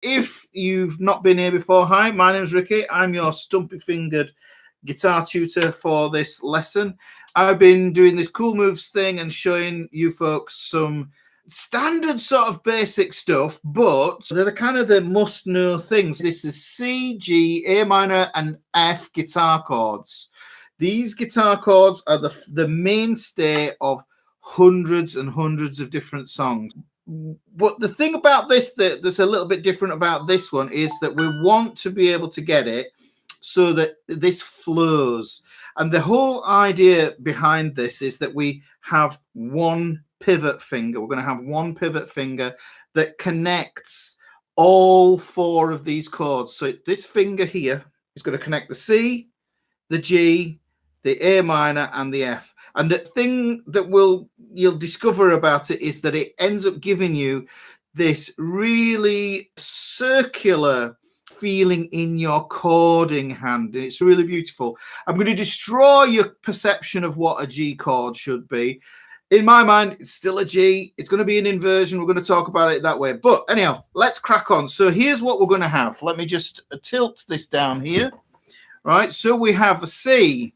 if you've not been here before, hi, my name's Ricky. I'm your stumpy-fingered guitar tutor for this lesson. I've been doing this cool moves thing and showing you folks some standard sort of basic stuff, but they're the kind of the must-know things. This is C, G, A minor, and F guitar chords. These guitar chords are the mainstay of hundreds and hundreds of different songs. But the thing about this that's a little bit different about this one is that we want to be able to get it so that this flows. And the whole idea behind this is that we have one pivot finger. We're going to have one pivot finger that connects all four of these chords. So this finger here is going to connect the C, the G, the A minor, and the F. And the thing that you'll discover about it is that it ends up giving you this really circular feeling in your chording hand, and it's really beautiful. I'm going to destroy your perception of what a G chord should be. In my mind, it's still a G. It's going to be an inversion. We're going to talk about it that way. But anyhow, let's crack on. So here's what we're going to have. Let me just tilt this down here. Right, so we have a C.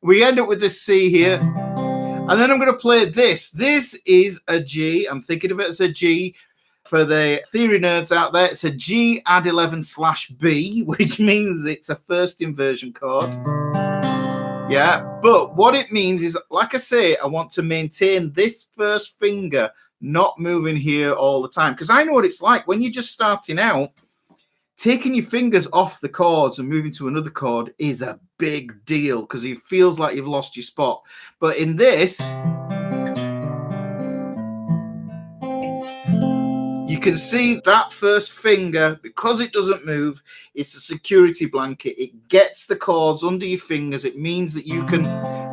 We end up with this C here. And then I'm going to play this. This is a G. I'm thinking of it as a G. For the theory nerds out there, it's a G add 11/B, which means it's a first inversion chord. Yeah, but what it means is, like I say, I want to maintain this first finger not moving here all the time. Because I know what it's like when you're just starting out. Taking your fingers off the chords and moving to another chord is a big deal because it feels like you've lost your spot. But in this, you can see that first finger, because it doesn't move, it's a security blanket. It gets the chords under your fingers. It means that you can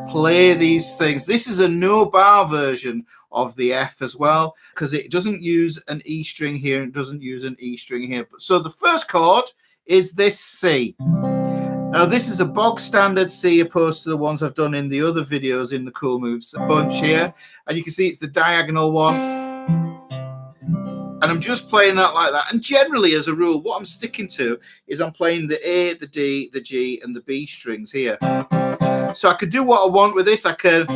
play these things. This is a no-bar version of the F as well, because it doesn't use an E string here and it doesn't use an E string here. So the first chord is this C. Now this is a bog standard C opposed to the ones I've done in the other videos in the Cool Moves bunch here. And you can see it's the diagonal one. And I'm just playing that like that. And generally, as a rule, what I'm sticking to is I'm playing the A, the D, the G, and the B strings here. So I could do what I want with this. I could...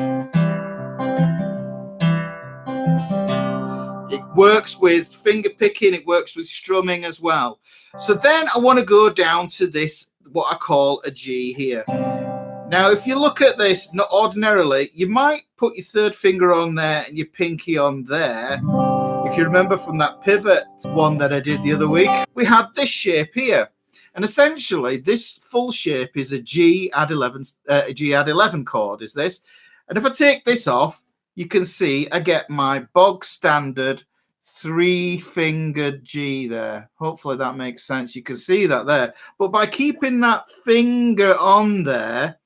It works with finger picking. It works with strumming as well. So then I want to go down to this, what I call a G here. Now, if you look at this, not ordinarily, you might put your third finger on there and your pinky on there. If you remember from that pivot one that I did the other week, we had this shape here. And essentially, this full shape is a G add 11 chord, is this. And if I take this off, you can see I get my bog standard three-fingered G there. Hopefully that makes sense. You can see that there. But by keeping that finger on there,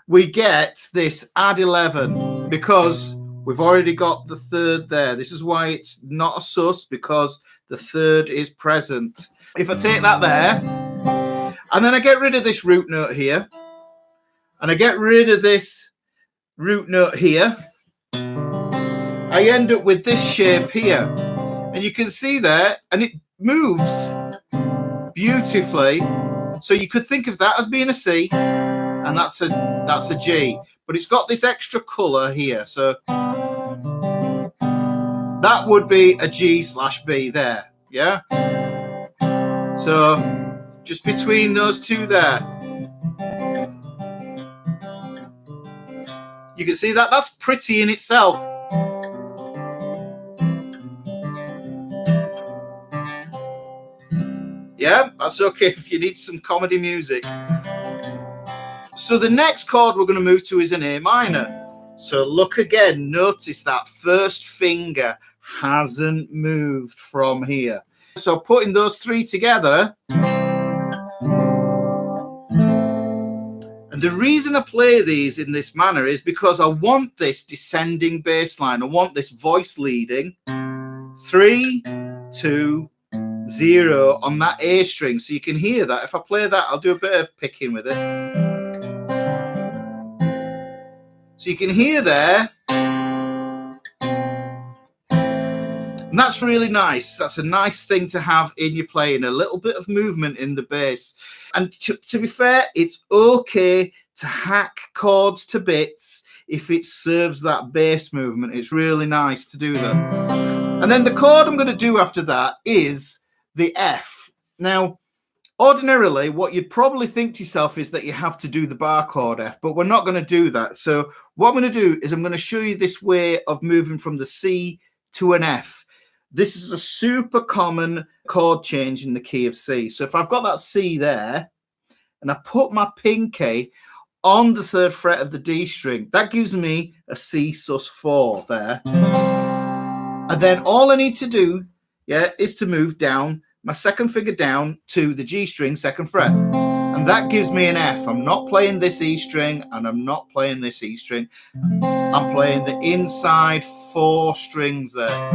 we get this add 11 because we've already got the third there. This is why it's not a sus, because the third is present. If I take that there, and then I get rid of this root note here, and I get rid of this root note here, I end up with this shape here. And you can see there, and it moves beautifully. So you could think of that as being a C, and that's a G. But it's got this extra colour here. So that would be a G/B there. Yeah? So just between those two there. You can see that. That's pretty in itself. Yeah, that's okay if you need some comedy music. So the next chord we're going to move to is an A minor. So look again, notice that first finger hasn't moved from here. So putting those three together, and the reason I play these in this manner is because I want this descending bass line. I want this voice leading 3, 2, 0 on that A string. So you can hear that. If I play that, I'll do a bit of picking with it. So you can hear there And that's really nice. That's a nice thing to have in your playing, a little bit of movement in the bass. And to be fair, it's okay to hack chords to bits if it serves that bass movement. It's really nice to do that. And then the chord I'm going to do after that is the F. Now, ordinarily, what you'd probably think to yourself is that you have to do the bar chord F, but we're not going to do that. So what I'm going to do is I'm going to show you this way of moving from the C to an F. This is a super common chord change in the key of C. So if I've got that C there and I put my pinky on the 3rd fret of the D string, that gives me a C sus4 there. And then all I need to do, is to move down my 2nd finger down to the G string 2nd fret. And that gives me an F. I'm not playing this E string and I'm not playing this E string. I'm playing the inside 4 strings there.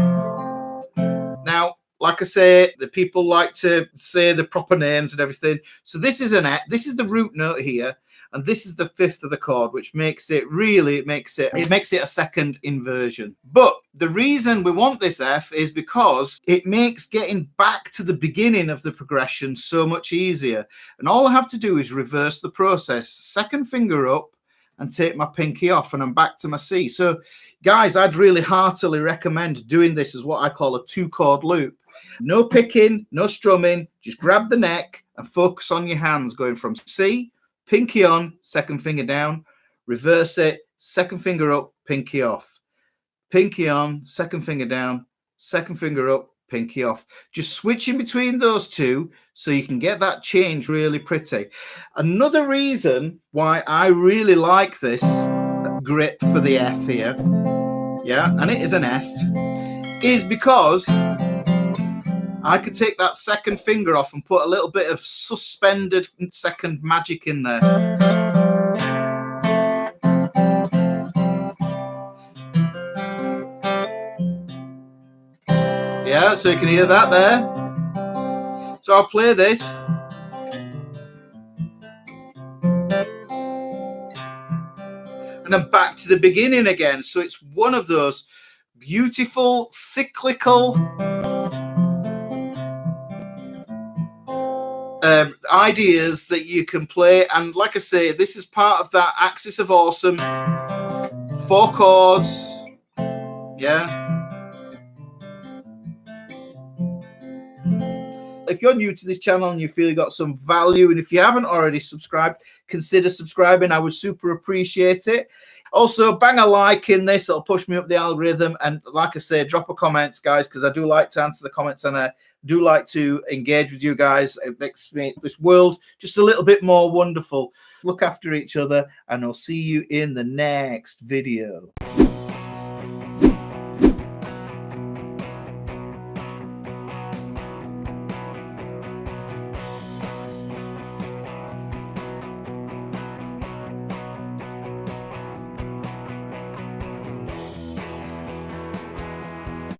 Now, like I say, the people like to say the proper names and everything. So this is an F. This is the root note here. And this is the 5th of the chord, which makes it really, it makes it a 2nd inversion. But the reason we want this F is because it makes getting back to the beginning of the progression so much easier. And all I have to do is reverse the process, 2nd finger up and take my pinky off and I'm back to my C. So guys, I'd really heartily recommend doing this as what I call a 2-chord loop. No picking, no strumming, just grab the neck and focus on your hands going from C, pinky on, 2nd finger down, reverse it, 2nd finger up, pinky off. Pinky on, 2nd finger down, 2nd finger up, pinky off. Just switching between those two so you can get that change really pretty. Another reason why I really like this grip for the F here, and it is an F, is because I could take that 2nd finger off and put a little bit of suspended 2nd magic in there. Yeah, so you can hear that there. So I'll play this. And I'm back to the beginning again. So it's one of those beautiful cyclical ideas that you can play. And like I say, this is part of that axis of awesome. 4 chords. If you're new to this channel and you feel you got some value, and if you haven't already subscribed, consider subscribing. I would super appreciate it. Also, bang a like in this. It'll push me up the algorithm. And like I say, drop a comment, guys, because I do like to answer the comments and I do like to engage with you guys. It makes this world just a little bit more wonderful. Look after each other, and I'll see you in the next video.